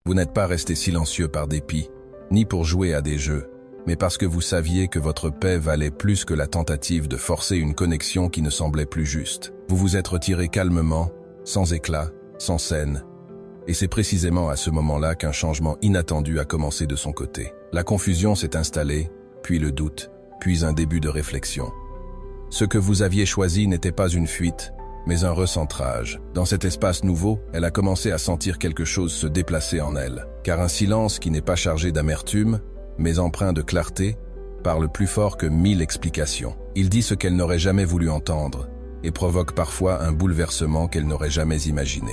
Vous n'êtes pas resté silencieux par dépit, ni pour jouer à des jeux, mais parce que vous saviez que votre paix valait plus que la tentative de forcer une connexion qui ne semblait plus juste. Vous vous êtes retiré calmement, sans éclat, sans scène. Et c'est précisément à ce moment-là qu'un changement inattendu a commencé de son côté. La confusion s'est installée, puis le doute, puis un début de réflexion. Ce que vous aviez choisi n'était pas une fuite, mais un recentrage. Dans cet espace nouveau, elle a commencé à sentir quelque chose se déplacer en elle, car un silence qui n'est pas chargé d'amertume, mais empreint de clarté, parle plus fort que 1000 explications. Il dit ce qu'elle n'aurait jamais voulu entendre, et provoque parfois un bouleversement qu'elle n'aurait jamais imaginé.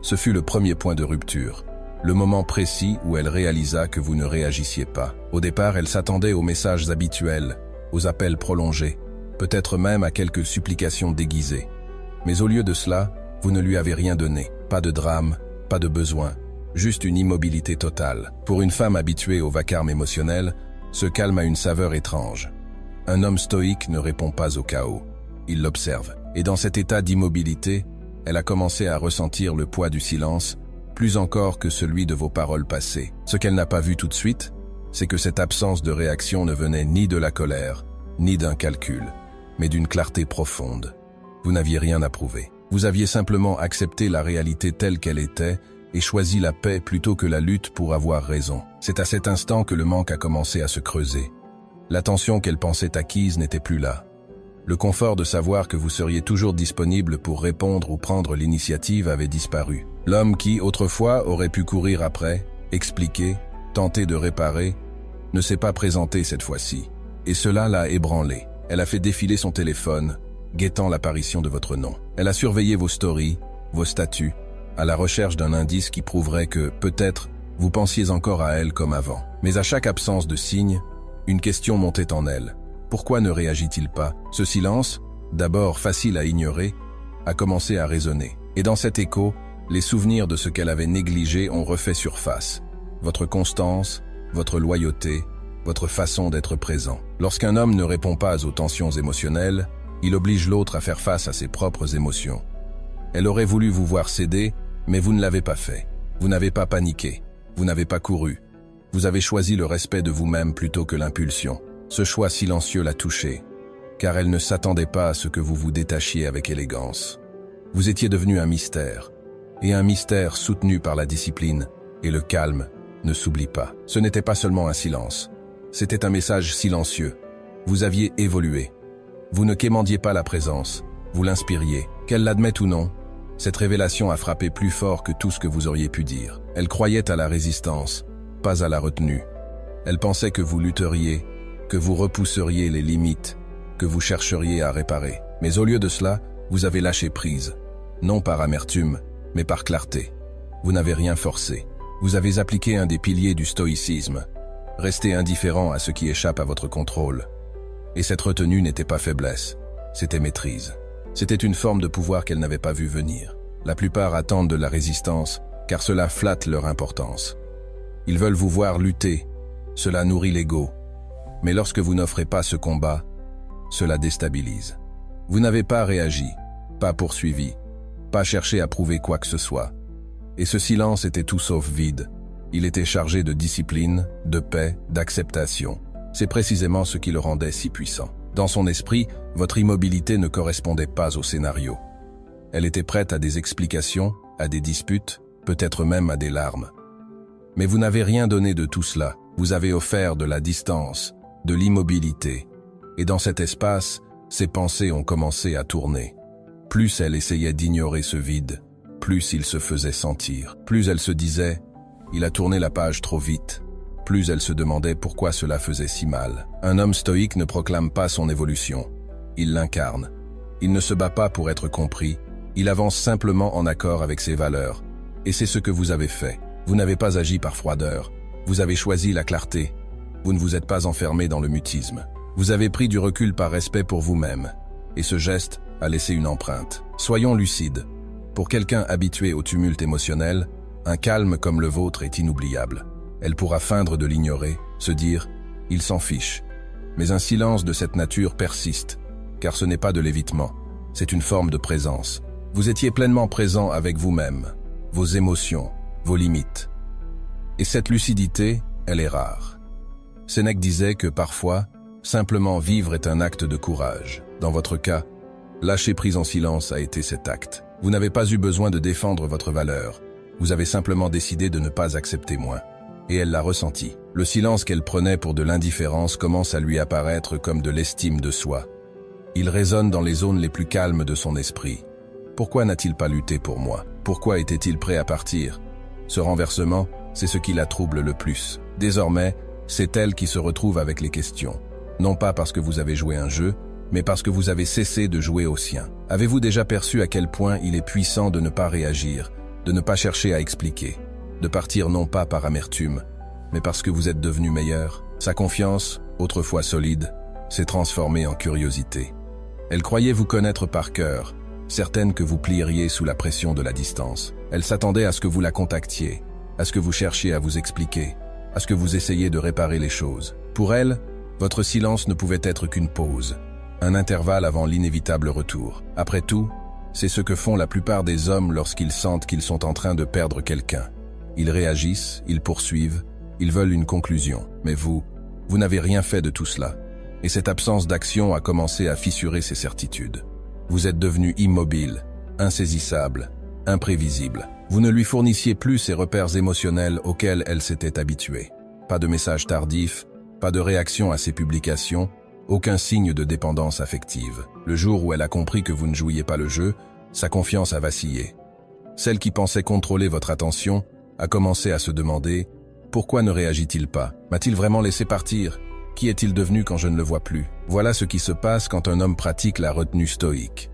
Ce fut le premier point de rupture, le moment précis où elle réalisa que vous ne réagissiez pas. Au départ, elle s'attendait aux messages habituels, aux appels prolongés, peut-être même à quelques supplications déguisées. Mais au lieu de cela, vous ne lui avez rien donné. Pas de drame, pas de besoin, juste une immobilité totale. Pour une femme habituée au vacarme émotionnel, ce calme a une saveur étrange. Un homme stoïque ne répond pas au chaos, il l'observe. Et dans cet état d'immobilité, elle a commencé à ressentir le poids du silence, plus encore que celui de vos paroles passées. Ce qu'elle n'a pas vu tout de suite, c'est que cette absence de réaction ne venait ni de la colère, ni d'un calcul, mais d'une clarté profonde. Vous n'aviez rien à prouver. Vous aviez simplement accepté la réalité telle qu'elle était et choisi la paix plutôt que la lutte pour avoir raison. C'est à cet instant que le manque a commencé à se creuser. L'attention qu'elle pensait acquise n'était plus là. Le confort de savoir que vous seriez toujours disponible pour répondre ou prendre l'initiative avait disparu. L'homme qui, autrefois, aurait pu courir après, expliquer, tenter de réparer, ne s'est pas présenté cette fois-ci. Et cela l'a ébranlée. Elle a fait défiler son téléphone, guettant l'apparition de votre nom. Elle a surveillé vos stories, vos statuts, à la recherche d'un indice qui prouverait que, peut-être, vous pensiez encore à elle comme avant. Mais à chaque absence de signe, une question montait en elle. Pourquoi ne réagit-il pas? Ce silence, d'abord facile à ignorer, a commencé à résonner. Et dans cet écho, les souvenirs de ce qu'elle avait négligé ont refait surface. Votre constance, votre loyauté, votre façon d'être présent. Lorsqu'un homme ne répond pas aux tensions émotionnelles, il oblige l'autre à faire face à ses propres émotions. Elle aurait voulu vous voir céder, mais vous ne l'avez pas fait. Vous n'avez pas paniqué, vous n'avez pas couru. Vous avez choisi le respect de vous-même plutôt que l'impulsion. Ce choix silencieux l'a touchée, car elle ne s'attendait pas à ce que vous vous détachiez avec élégance. Vous étiez devenu un mystère, et un mystère soutenu par la discipline, et le calme ne s'oublie pas. Ce n'était pas seulement un silence, c'était un message silencieux. Vous aviez évolué. Vous ne quémandiez pas la présence, vous l'inspiriez. Qu'elle l'admette ou non, cette révélation a frappé plus fort que tout ce que vous auriez pu dire. Elle croyait à la résistance, pas à la retenue. Elle pensait que vous lutteriez, que vous repousseriez les limites, que vous chercheriez à réparer. Mais au lieu de cela, vous avez lâché prise. Non par amertume, mais par clarté. Vous n'avez rien forcé. Vous avez appliqué un des piliers du stoïcisme. Restez indifférent à ce qui échappe à votre contrôle. Et cette retenue n'était pas faiblesse, c'était maîtrise. C'était une forme de pouvoir qu'elle n'avait pas vu venir. La plupart attendent de la résistance, car cela flatte leur importance. Ils veulent vous voir lutter, cela nourrit l'ego. Mais lorsque vous n'offrez pas ce combat, cela déstabilise. Vous n'avez pas réagi, pas poursuivi, pas cherché à prouver quoi que ce soit. Et ce silence était tout sauf vide. Il était chargé de discipline, de paix, d'acceptation. C'est précisément ce qui le rendait si puissant. Dans son esprit, votre immobilité ne correspondait pas au scénario. Elle était prête à des explications, à des disputes, peut-être même à des larmes. Mais vous n'avez rien donné de tout cela. Vous avez offert de la distance, de l'immobilité. Et dans cet espace, ses pensées ont commencé à tourner. Plus elle essayait d'ignorer ce vide, plus il se faisait sentir. Plus elle se disait « il a tourné la page trop vite ». Plus elle se demandait pourquoi cela faisait si mal. Un homme stoïque ne proclame pas son évolution. Il l'incarne. Il ne se bat pas pour être compris. Il avance simplement en accord avec ses valeurs. Et c'est ce que vous avez fait. Vous n'avez pas agi par froideur. Vous avez choisi la clarté. Vous ne vous êtes pas enfermé dans le mutisme. Vous avez pris du recul par respect pour vous-même. Et ce geste a laissé une empreinte. Soyons lucides. Pour quelqu'un habitué au tumulte émotionnel, un calme comme le vôtre est inoubliable. Elle pourra feindre de l'ignorer, se dire « il s'en fiche ». Mais un silence de cette nature persiste, car ce n'est pas de l'évitement, c'est une forme de présence. Vous étiez pleinement présent avec vous-même, vos émotions, vos limites. Et cette lucidité, elle est rare. Sénèque disait que parfois, simplement vivre est un acte de courage. Dans votre cas, lâcher prise en silence a été cet acte. Vous n'avez pas eu besoin de défendre votre valeur. Vous avez simplement décidé de ne pas accepter moins. Et elle l'a ressenti. Le silence qu'elle prenait pour de l'indifférence commence à lui apparaître comme de l'estime de soi. Il résonne dans les zones les plus calmes de son esprit. Pourquoi n'a-t-il pas lutté pour moi? Pourquoi était-il prêt à partir? Ce renversement, c'est ce qui la trouble le plus. Désormais, c'est elle qui se retrouve avec les questions. Non pas parce que vous avez joué un jeu, mais parce que vous avez cessé de jouer au sien. Avez-vous déjà perçu à quel point il est puissant de ne pas réagir, de ne pas chercher à expliquer, de partir non pas par amertume, mais parce que vous êtes devenu meilleur? Sa confiance, autrefois solide, s'est transformée en curiosité. Elle croyait vous connaître par cœur, certaine que vous plieriez sous la pression de la distance. Elle s'attendait à ce que vous la contactiez, à ce que vous cherchiez à vous expliquer, à ce que vous essayiez de réparer les choses. Pour elle, votre silence ne pouvait être qu'une pause, un intervalle avant l'inévitable retour. Après tout, c'est ce que font la plupart des hommes lorsqu'ils sentent qu'ils sont en train de perdre quelqu'un. Ils réagissent, ils poursuivent, ils veulent une conclusion. Mais vous n'avez rien fait de tout cela. Et cette absence d'action a commencé à fissurer ses certitudes. Vous êtes devenu immobile, insaisissable, imprévisible. Vous ne lui fournissiez plus ces repères émotionnels auxquels elle s'était habituée. Pas de messages tardifs, pas de réaction à ses publications, aucun signe de dépendance affective. Le jour où elle a compris que vous ne jouiez pas le jeu, sa confiance a vacillé. Celle qui pensait contrôler votre attention a commencé à se demander « Pourquoi ne réagit-il pas? M'a-t-il vraiment laissé partir? Qui est-il devenu quand je ne le vois plus ?» Voilà ce qui se passe quand un homme pratique la retenue stoïque.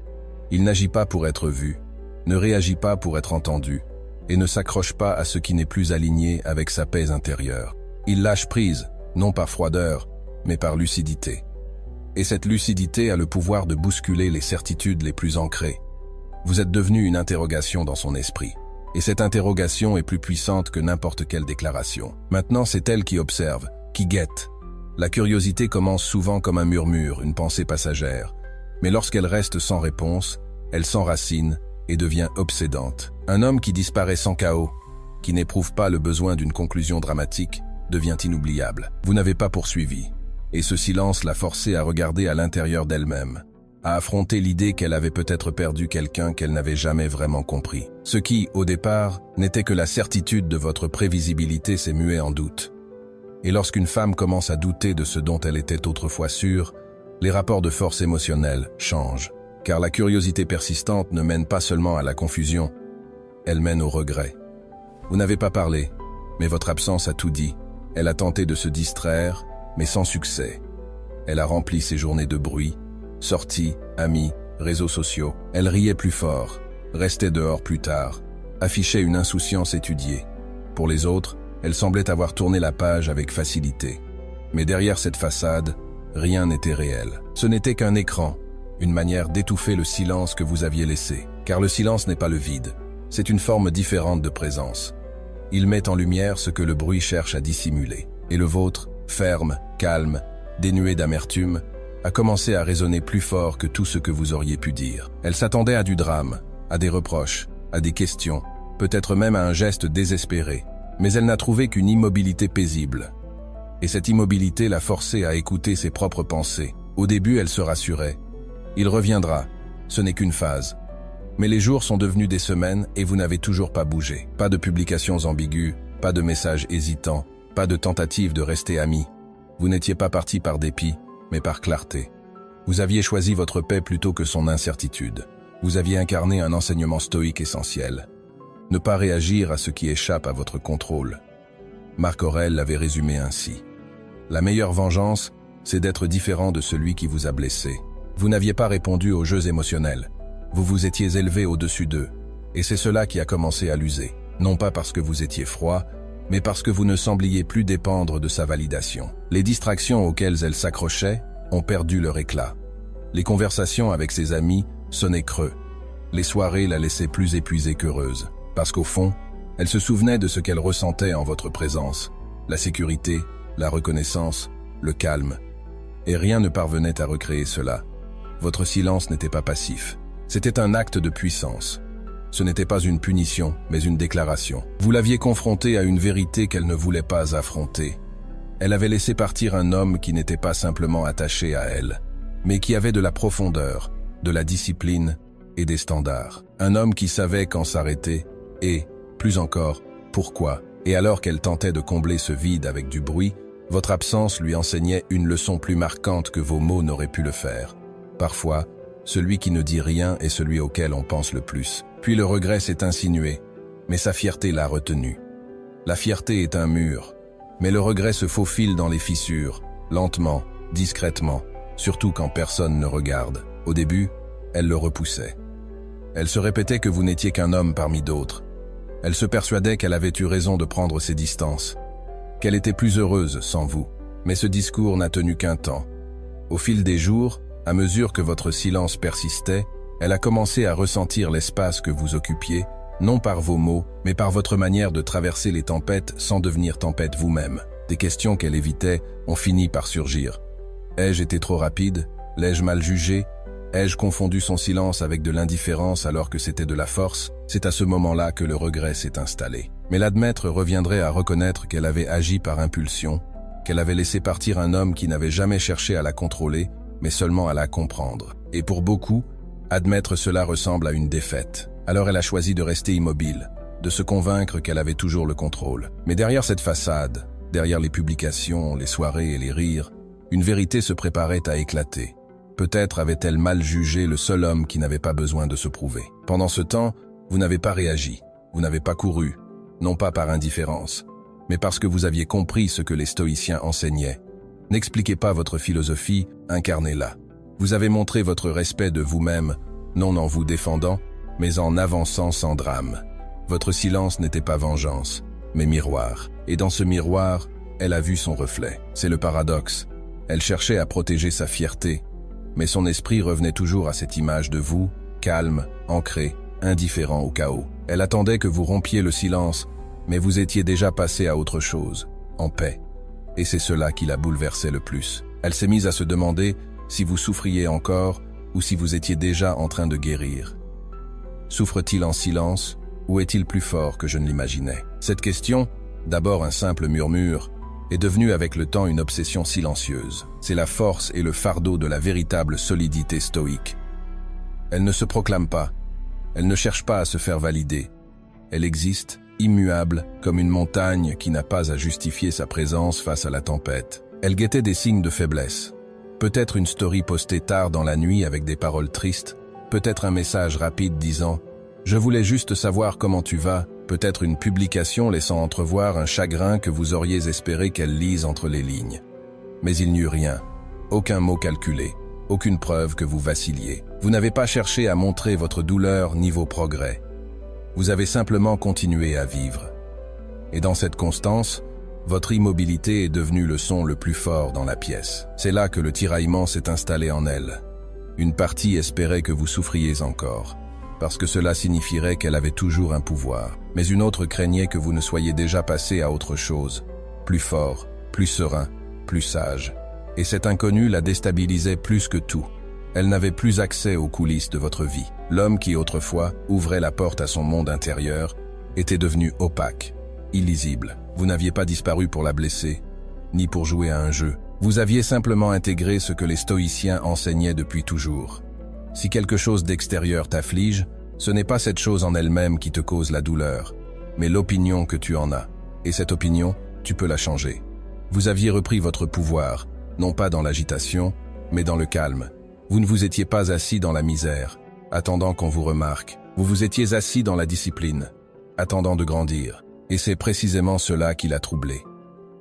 Il n'agit pas pour être vu, ne réagit pas pour être entendu, et ne s'accroche pas à ce qui n'est plus aligné avec sa paix intérieure. Il lâche prise, non par froideur, mais par lucidité. Et cette lucidité a le pouvoir de bousculer les certitudes les plus ancrées. Vous êtes devenu une interrogation dans son esprit. Et cette interrogation est plus puissante que n'importe quelle déclaration. Maintenant, c'est elle qui observe, qui guette. La curiosité commence souvent comme un murmure, une pensée passagère. Mais lorsqu'elle reste sans réponse, elle s'enracine et devient obsédante. Un homme qui disparaît sans chaos, qui n'éprouve pas le besoin d'une conclusion dramatique, devient inoubliable. Vous n'avez pas poursuivi. Et ce silence l'a forcée à regarder à l'intérieur d'elle-même, à affronter l'idée qu'elle avait peut-être perdu quelqu'un qu'elle n'avait jamais vraiment compris. Ce qui, au départ, n'était que la certitude de votre prévisibilité s'est mué en doute. Et lorsqu'une femme commence à douter de ce dont elle était autrefois sûre, les rapports de force émotionnelle changent. Car la curiosité persistante ne mène pas seulement à la confusion, elle mène au regret. Vous n'avez pas parlé, mais votre absence a tout dit. Elle a tenté de se distraire, mais sans succès. Elle a rempli ses journées de bruit, sorties, amis, réseaux sociaux. Elle riait plus fort, restait dehors plus tard, affichait une insouciance étudiée. Pour les autres, elle semblait avoir tourné la page avec facilité. Mais derrière cette façade, rien n'était réel. Ce n'était qu'un écran, une manière d'étouffer le silence que vous aviez laissé. Car le silence n'est pas le vide, c'est une forme différente de présence. Il met en lumière ce que le bruit cherche à dissimuler. Et le vôtre, ferme, calme, dénué d'amertume, a commencé à résonner plus fort que tout ce que vous auriez pu dire. Elle s'attendait à du drame, à des reproches, à des questions, peut-être même à un geste désespéré. Mais elle n'a trouvé qu'une immobilité paisible. Et cette immobilité l'a forcée à écouter ses propres pensées. Au début, elle se rassurait. Il reviendra, ce n'est qu'une phase. Mais les jours sont devenus des semaines et vous n'avez toujours pas bougé. Pas de publications ambiguës, pas de messages hésitants, pas de tentative de rester amis. Vous n'étiez pas parti par dépit, mais par clarté. Vous aviez choisi votre paix plutôt que son incertitude. Vous aviez incarné un enseignement stoïque essentiel. Ne pas réagir à ce qui échappe à votre contrôle. Marc Aurèle l'avait résumé ainsi. La meilleure vengeance, c'est d'être différent de celui qui vous a blessé. Vous n'aviez pas répondu aux jeux émotionnels. Vous vous étiez élevé au-dessus d'eux. Et c'est cela qui a commencé à l'user. Non pas parce que vous étiez froid, mais parce que vous ne sembliez plus dépendre de sa validation. Les distractions auxquelles elle s'accrochait ont perdu leur éclat. Les conversations avec ses amis sonnaient creux. Les soirées la laissaient plus épuisée qu'heureuse. Parce qu'au fond, elle se souvenait de ce qu'elle ressentait en votre présence. La sécurité, la reconnaissance, le calme. Et rien ne parvenait à recréer cela. Votre silence n'était pas passif. C'était un acte de puissance. Ce n'était pas une punition, mais une déclaration. Vous l'aviez confrontée à une vérité qu'elle ne voulait pas affronter. Elle avait laissé partir un homme qui n'était pas simplement attaché à elle, mais qui avait de la profondeur, de la discipline et des standards. Un homme qui savait quand s'arrêter et, plus encore, pourquoi. Et alors qu'elle tentait de combler ce vide avec du bruit, votre absence lui enseignait une leçon plus marquante que vos mots n'auraient pu le faire. Parfois, celui qui ne dit rien est celui auquel on pense le plus. Puis le regret s'est insinué, mais sa fierté l'a retenu. La fierté est un mur, mais le regret se faufile dans les fissures, lentement, discrètement, surtout quand personne ne regarde. Au début, elle le repoussait. Elle se répétait que vous n'étiez qu'un homme parmi d'autres. Elle se persuadait qu'elle avait eu raison de prendre ses distances, qu'elle était plus heureuse sans vous. Mais ce discours n'a tenu qu'un temps. Au fil des jours, à mesure que votre silence persistait, elle a commencé à ressentir l'espace que vous occupiez, non par vos mots, mais par votre manière de traverser les tempêtes sans devenir tempête vous-même. Des questions qu'elle évitait ont fini par surgir. Ai-je été trop rapide? L'ai-je mal jugé? Ai-je confondu son silence avec de l'indifférence alors que c'était de la force? C'est à ce moment-là que le regret s'est installé. Mais l'admettre reviendrait à reconnaître qu'elle avait agi par impulsion, qu'elle avait laissé partir un homme qui n'avait jamais cherché à la contrôler, mais seulement à la comprendre. Et pour beaucoup, admettre cela ressemble à une défaite. Alors elle a choisi de rester immobile, de se convaincre qu'elle avait toujours le contrôle. Mais derrière cette façade, derrière les publications, les soirées et les rires, une vérité se préparait à éclater. Peut-être avait-elle mal jugé le seul homme qui n'avait pas besoin de se prouver. Pendant ce temps, vous n'avez pas réagi, vous n'avez pas couru, non pas par indifférence, mais parce que vous aviez compris ce que les stoïciens enseignaient. N'expliquez pas votre philosophie, incarnez-la. Vous avez montré votre respect de vous-même, non en vous défendant, mais en avançant sans drame. Votre silence n'était pas vengeance, mais miroir. Et dans ce miroir, elle a vu son reflet. C'est le paradoxe. Elle cherchait à protéger sa fierté, mais son esprit revenait toujours à cette image de vous, calme, ancré, indifférent au chaos. Elle attendait que vous rompiez le silence, mais vous étiez déjà passé à autre chose, en paix. Et c'est cela qui la bouleversait le plus. Elle s'est mise à se demander si vous souffriez encore ou si vous étiez déjà en train de guérir. Souffre-t-il en silence ou est-il plus fort que je ne l'imaginais? Cette question, d'abord un simple murmure, est devenue avec le temps une obsession silencieuse. C'est la force et le fardeau de la véritable solidité stoïque. Elle ne se proclame pas, elle ne cherche pas à se faire valider. Elle existe, immuable, comme une montagne qui n'a pas à justifier sa présence face à la tempête. Elle guettait des signes de faiblesse. Peut-être une story postée tard dans la nuit avec des paroles tristes, peut-être un message rapide disant « Je voulais juste savoir comment tu vas », peut-être une publication laissant entrevoir un chagrin que vous auriez espéré qu'elle lise entre les lignes. Mais il n'y eut rien, aucun mot calculé, aucune preuve que vous vacilliez. Vous n'avez pas cherché à montrer votre douleur ni vos progrès. Vous avez simplement continué à vivre. Et dans cette constance, votre immobilité est devenue le son le plus fort dans la pièce. C'est là que le tiraillement s'est installé en elle. Une partie espérait que vous souffriez encore, parce que cela signifierait qu'elle avait toujours un pouvoir. Mais une autre craignait que vous ne soyez déjà passé à autre chose, plus fort, plus serein, plus sage. Et cet inconnu la déstabilisait plus que tout. Elle n'avait plus accès aux coulisses de votre vie. L'homme qui autrefois ouvrait la porte à son monde intérieur était devenu opaque, illisible. Vous n'aviez pas disparu pour la blesser, ni pour jouer à un jeu. Vous aviez simplement intégré ce que les stoïciens enseignaient depuis toujours. Si quelque chose d'extérieur t'afflige, ce n'est pas cette chose en elle-même qui te cause la douleur, mais l'opinion que tu en as. Et cette opinion, tu peux la changer. Vous aviez repris votre pouvoir, non pas dans l'agitation, mais dans le calme. Vous ne vous étiez pas assis dans la misère, attendant qu'on vous remarque. Vous vous étiez assis dans la discipline, attendant de grandir. Et c'est précisément cela qui l'a troublée.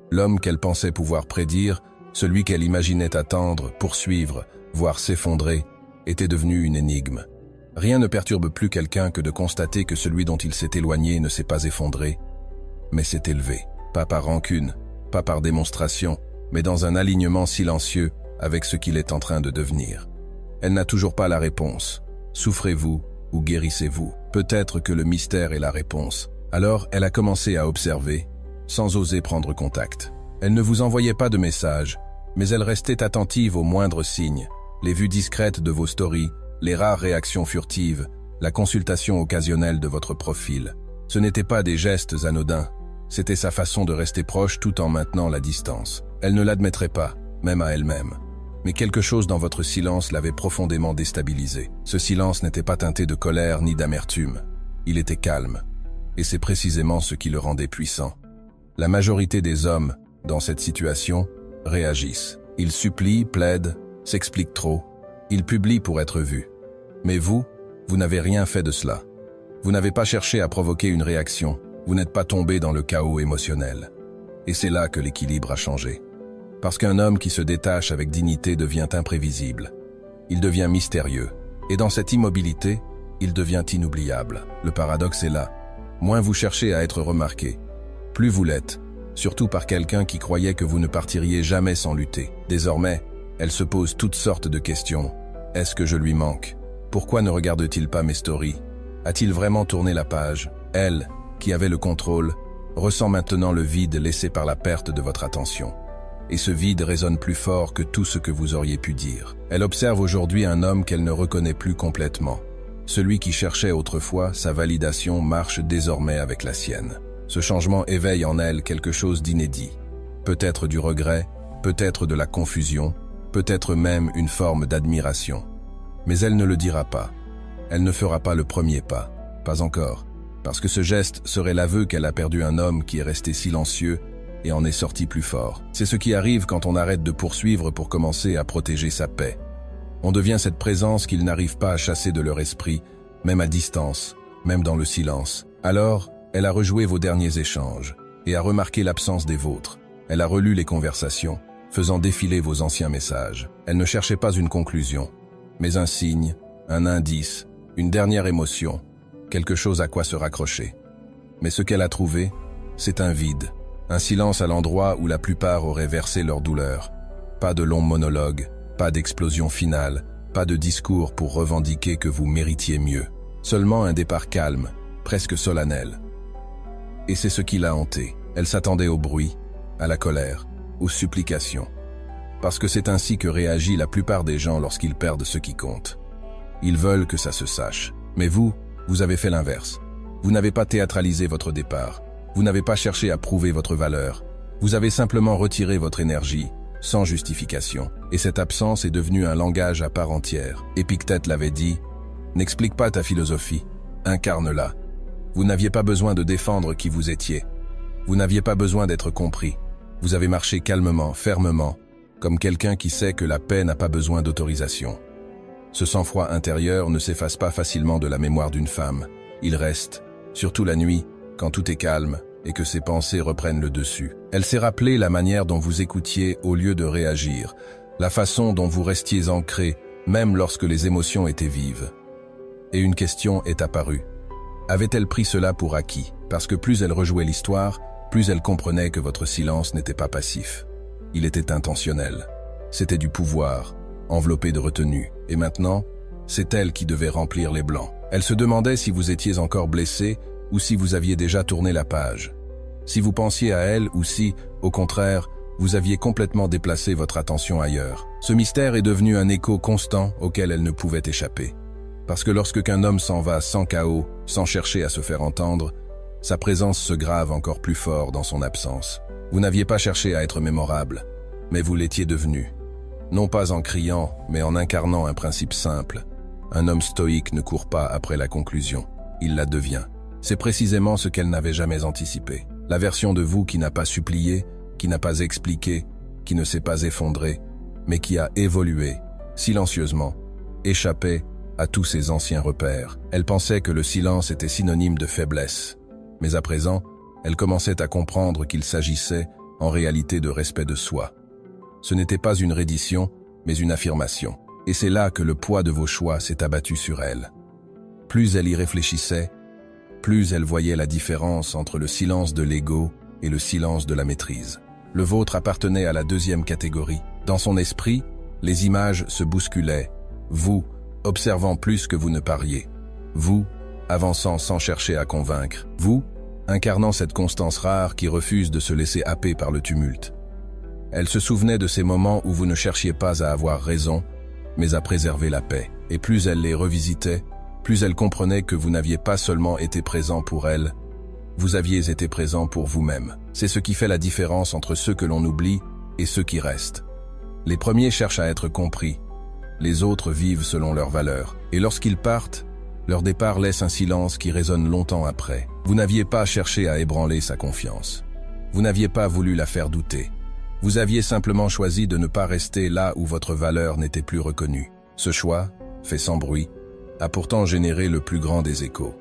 L'homme qu'elle pensait pouvoir prédire, celui qu'elle imaginait attendre, poursuivre, voire s'effondrer, était devenu une énigme. Rien ne perturbe plus quelqu'un que de constater que celui dont il s'est éloigné ne s'est pas effondré, mais s'est élevé. Pas par rancune, pas par démonstration, mais dans un alignement silencieux avec ce qu'il est en train de devenir. Elle n'a toujours pas la réponse. Souffrez-vous ou guérissez-vous? Peut-être que le mystère est la réponse. Alors, elle a commencé à observer, sans oser prendre contact. Elle ne vous envoyait pas de messages, mais elle restait attentive aux moindres signes, les vues discrètes de vos stories, les rares réactions furtives, la consultation occasionnelle de votre profil. Ce n'étaient pas des gestes anodins, c'était sa façon de rester proche tout en maintenant la distance. Elle ne l'admettrait pas, même à elle-même. Mais quelque chose dans votre silence l'avait profondément déstabilisé. Ce silence n'était pas teinté de colère ni d'amertume. Il était calme. Et c'est précisément ce qui le rendait puissant. La majorité des hommes, dans cette situation, réagissent. Ils supplient, plaident, s'expliquent trop. Ils publient pour être vus. Mais vous n'avez rien fait de cela. Vous n'avez pas cherché à provoquer une réaction. Vous n'êtes pas tombé dans le chaos émotionnel. Et c'est là que l'équilibre a changé. Parce qu'un homme qui se détache avec dignité devient imprévisible. Il devient mystérieux. Et dans cette immobilité, il devient inoubliable. Le paradoxe est là. Moins vous cherchez à être remarqué, plus vous l'êtes, surtout par quelqu'un qui croyait que vous ne partiriez jamais sans lutter. Désormais, elle se pose toutes sortes de questions. Est-ce que je lui manque? Pourquoi ne regarde-t-il pas mes stories? A-t-il vraiment tourné la page? Elle, qui avait le contrôle, ressent maintenant le vide laissé par la perte de votre attention. Et ce vide résonne plus fort que tout ce que vous auriez pu dire. Elle observe aujourd'hui un homme qu'elle ne reconnaît plus complètement. Celui qui cherchait autrefois sa validation marche désormais avec la sienne. Ce changement éveille en elle quelque chose d'inédit. Peut-être du regret, peut-être de la confusion, peut-être même une forme d'admiration. Mais elle ne le dira pas. Elle ne fera pas le premier pas. Pas encore. Parce que ce geste serait l'aveu qu'elle a perdu un homme qui est resté silencieux et en est sorti plus fort. C'est ce qui arrive quand on arrête de poursuivre pour commencer à protéger sa paix. On devient cette présence qu'ils n'arrivent pas à chasser de leur esprit, même à distance, même dans le silence. Alors, elle a rejoué vos derniers échanges et a remarqué l'absence des vôtres. Elle a relu les conversations, faisant défiler vos anciens messages. Elle ne cherchait pas une conclusion, mais un signe, un indice, une dernière émotion, quelque chose à quoi se raccrocher. Mais ce qu'elle a trouvé, c'est un vide, un silence à l'endroit où la plupart auraient versé leur douleur. Pas de longs monologues, pas d'explosion finale, pas de discours pour revendiquer que vous méritiez mieux. Seulement un départ calme, presque solennel. Et c'est ce qui l'a hantée. Elle s'attendait au bruit, à la colère, aux supplications. Parce que c'est ainsi que réagit la plupart des gens lorsqu'ils perdent ce qui compte. Ils veulent que ça se sache. Mais vous avez fait l'inverse. Vous n'avez pas théâtralisé votre départ. Vous n'avez pas cherché à prouver votre valeur. Vous avez simplement retiré votre énergie, sans justification. Et cette absence est devenue un langage à part entière. Épictète l'avait dit, « N'explique pas ta philosophie, incarne-la. » Vous n'aviez pas besoin de défendre qui vous étiez. Vous n'aviez pas besoin d'être compris. Vous avez marché calmement, fermement, comme quelqu'un qui sait que la paix n'a pas besoin d'autorisation. Ce sang-froid intérieur ne s'efface pas facilement de la mémoire d'une femme. Il reste, surtout la nuit, quand tout est calme et que ses pensées reprennent le dessus. Elle s'est rappelée la manière dont vous écoutiez au lieu de réagir, la façon dont vous restiez ancré, même lorsque les émotions étaient vives. Et une question est apparue. Avait-elle pris cela pour acquis? Parce que plus elle rejouait l'histoire, plus elle comprenait que votre silence n'était pas passif. Il était intentionnel. C'était du pouvoir, enveloppé de retenue. Et maintenant, c'est elle qui devait remplir les blancs. Elle se demandait si vous étiez encore blessé ou si vous aviez déjà tourné la page. Si vous pensiez à elle ou si, au contraire, vous aviez complètement déplacé votre attention ailleurs. Ce mystère est devenu un écho constant auquel elle ne pouvait échapper. Parce que lorsque qu'un homme s'en va sans chaos, sans chercher à se faire entendre, sa présence se grave encore plus fort dans son absence. Vous n'aviez pas cherché à être mémorable, mais vous l'étiez devenu. Non pas en criant, mais en incarnant un principe simple. Un homme stoïque ne court pas après la conclusion, il la devient. C'est précisément ce qu'elle n'avait jamais anticipé. La version de vous qui n'a pas supplié, qui n'a pas expliqué, qui ne s'est pas effondrée, mais qui a évolué, silencieusement, échappé à tous ses anciens repères. Elle pensait que le silence était synonyme de faiblesse. Mais à présent, elle commençait à comprendre qu'il s'agissait, en réalité, de respect de soi. Ce n'était pas une reddition, mais une affirmation. Et c'est là que le poids de vos choix s'est abattu sur elle. Plus elle y réfléchissait, plus elle voyait la différence entre le silence de l'ego et le silence de la maîtrise. Le vôtre appartenait à la deuxième catégorie. Dans son esprit, les images se bousculaient. Vous, observant plus que vous ne pariez. Vous, avançant sans chercher à convaincre. Vous, incarnant cette constance rare qui refuse de se laisser happer par le tumulte. Elle se souvenait de ces moments où vous ne cherchiez pas à avoir raison, mais à préserver la paix. Et plus elle les revisitait, plus elle comprenait que vous n'aviez pas seulement été présent pour elle, vous aviez été présent pour vous-même. C'est ce qui fait la différence entre ceux que l'on oublie et ceux qui restent. Les premiers cherchent à être compris, les autres vivent selon leurs valeurs. Et lorsqu'ils partent, leur départ laisse un silence qui résonne longtemps après. Vous n'aviez pas cherché à ébranler sa confiance. Vous n'aviez pas voulu la faire douter. Vous aviez simplement choisi de ne pas rester là où votre valeur n'était plus reconnue. Ce choix, fait sans bruit, a pourtant généré le plus grand des échos.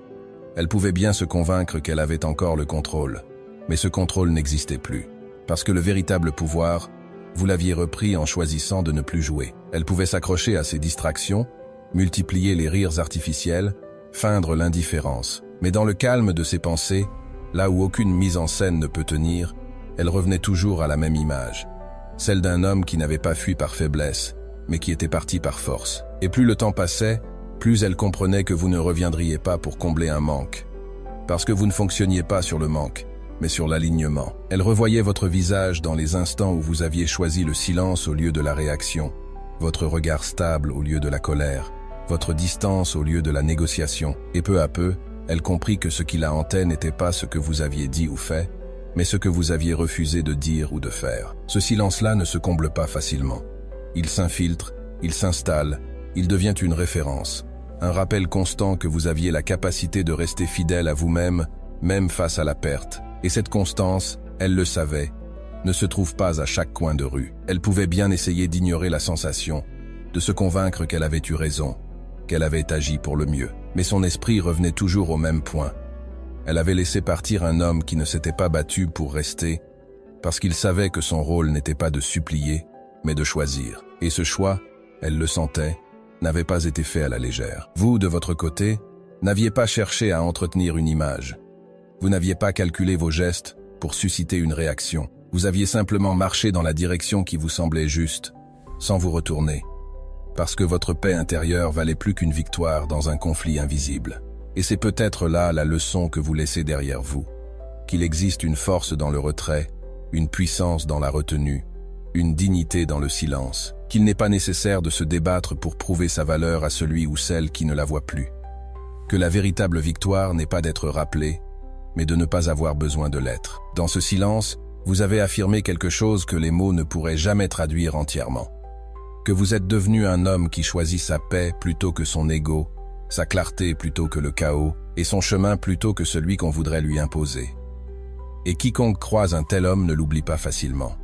Elle pouvait bien se convaincre qu'elle avait encore le contrôle, mais ce contrôle n'existait plus. Parce que le véritable pouvoir, vous l'aviez repris en choisissant de ne plus jouer. Elle pouvait s'accrocher à ses distractions, multiplier les rires artificiels, feindre l'indifférence. Mais dans le calme de ses pensées, là où aucune mise en scène ne peut tenir, elle revenait toujours à la même image, celle d'un homme qui n'avait pas fui par faiblesse, mais qui était parti par force. Et plus le temps passait, plus elle comprenait que vous ne reviendriez pas pour combler un manque. Parce que vous ne fonctionniez pas sur le manque, mais sur l'alignement. Elle revoyait votre visage dans les instants où vous aviez choisi le silence au lieu de la réaction, votre regard stable au lieu de la colère, votre distance au lieu de la négociation. Et peu à peu, elle comprit que ce qui la hantait n'était pas ce que vous aviez dit ou fait, mais ce que vous aviez refusé de dire ou de faire. Ce silence-là ne se comble pas facilement. Il s'infiltre, il s'installe, il devient une référence, un rappel constant que vous aviez la capacité de rester fidèle à vous-même, même face à la perte. Et cette constance, elle le savait, ne se trouve pas à chaque coin de rue. Elle pouvait bien essayer d'ignorer la sensation, de se convaincre qu'elle avait eu raison, qu'elle avait agi pour le mieux. Mais son esprit revenait toujours au même point. Elle avait laissé partir un homme qui ne s'était pas battu pour rester, parce qu'il savait que son rôle n'était pas de supplier, mais de choisir. Et ce choix, elle le sentait, n'avait pas été fait à la légère. Vous, de votre côté, n'aviez pas cherché à entretenir une image. Vous n'aviez pas calculé vos gestes pour susciter une réaction. Vous aviez simplement marché dans la direction qui vous semblait juste, sans vous retourner, parce que votre paix intérieure valait plus qu'une victoire dans un conflit invisible. Et c'est peut-être là la leçon que vous laissez derrière vous, qu'il existe une force dans le retrait, une puissance dans la retenue, une dignité dans le silence, qu'il n'est pas nécessaire de se débattre pour prouver sa valeur à celui ou celle qui ne la voit plus, que la véritable victoire n'est pas d'être rappelée, mais de ne pas avoir besoin de l'être. Dans ce silence, vous avez affirmé quelque chose que les mots ne pourraient jamais traduire entièrement. Que vous êtes devenu un homme qui choisit sa paix plutôt que son ego, sa clarté plutôt que le chaos, et son chemin plutôt que celui qu'on voudrait lui imposer. Et quiconque croise un tel homme ne l'oublie pas facilement.